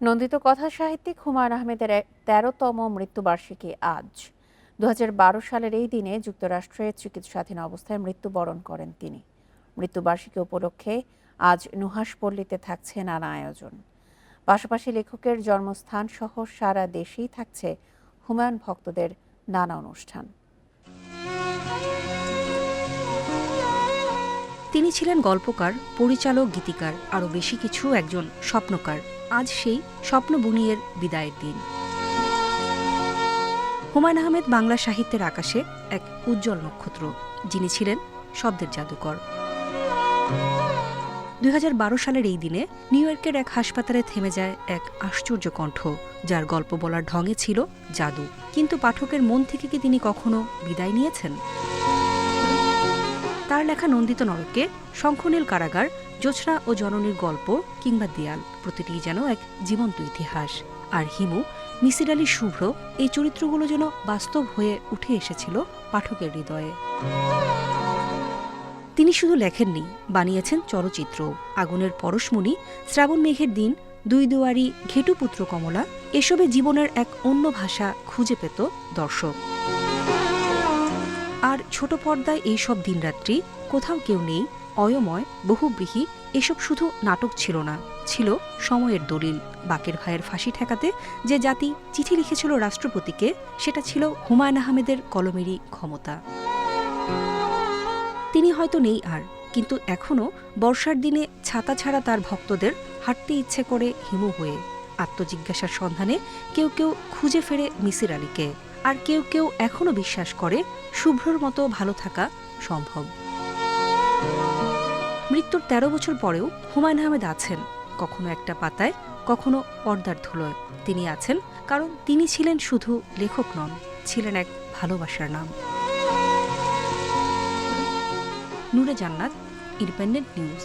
নন্দিত কথা সাহিত্যিক হুমায়ূন আহমেদের ১৩তম মৃত্যুবার্ষিকী আজ। ২০১২ সালের এই দিনে যুক্তরাষ্ট্রে চিকিৎসাধীন অবস্থায় মৃত্যুবরণ করেন তিনি। মৃত্যুবার্ষিকী উপলক্ষে আজ নুহাশপল্লীতে থাকছে নানা আয়োজন। পাশাপাশি লেখকের জন্মস্থান সহ সারা দেশেই থাকছে হুমায়ূন ভক্তদের নানা অনুষ্ঠান। তিনি ছিলেন গল্পকার, পরিচালক, গীতিকার, আরও বেশি কিছু একজন স্বপ্নকার। আজ সেই স্বপ্ন বুনিয়ের বিদায়ের দিন। হুমায়ূন আহমেদ বাংলা সাহিত্যের আকাশে এক উজ্জ্বল নক্ষত্র, যিনি ছিলেন শব্দের জাদুকর। ২০১২ সালের এই দিনে নিউ ইয়র্কের এক হাসপাতালে থেমে যায় এক আশ্চর্য কণ্ঠ, যার গল্প বলার ঢঙে ছিল জাদু। কিন্তু পাঠকের মন থেকে কি তিনি কখনো বিদায় নিয়েছেন? তার লেখা নন্দিত নরকে, শঙ্খনীল কারাগার, জোছনা ও জননীর গল্প কিংবা দেয়াল, প্রতিটি যেন এক জীবন্ত ইতিহাস। আর হিমু, মিসির আলী শুভ্র, এই চরিত্রগুলো যেন বাস্তব হয়ে উঠে এসেছিল পাঠকের হৃদয়ে। তিনি শুধু লেখেননি, বানিয়েছেন চলচ্চিত্র। আগুনের পরশমণি, শ্রাবণ মেঘের দিন, দুই দুয়ারি, ঘেটুপুত্র কমলা, এসবে জীবনের এক অন্য ভাষা খুঁজে পেত দর্শক। আর ছোট পর্দায় এইসব দিনরাত্রি, কোথাও কেউ নেই, অয়ময়, বহুব্রীহি, এসব শুধু নাটক ছিল না, ছিল সময়ের দলিল। বাকের ভাইয়ের ফাঁসি ঠেকাতে যে জাতি চিঠি লিখেছিল রাষ্ট্রপতিকে, সেটা ছিল হুমায়ূন আহমেদের কলমেরই ক্ষমতা। তিনি হয়তো নেই আর, কিন্তু এখনও বর্ষার দিনে ছাতা ছাড়া তার ভক্তদের হাঁটতে ইচ্ছে করে হিমু হয়ে। আত্মজিজ্ঞাসার সন্ধানে কেউ কেউ খুঁজে ফেরে মিসির আলীকে, আর কেউ কেউ এখনও বিশ্বাস করে শুভ্রর মতো ভালো থাকা সম্ভব। মৃত্যুর ১৩ বছর পরেও হুমায়ূন আহমেদ আছেন, কখনো একটা পাতায়, কখনো পর্দার ধুলোয়। তিনি আছেন কারণ তিনি ছিলেন শুধু লেখক নন, ছিলেন এক ভালোবাসার নাম। নূরে জান্নাত, ইন্ডিপেন্ডেন্ট নিউজ।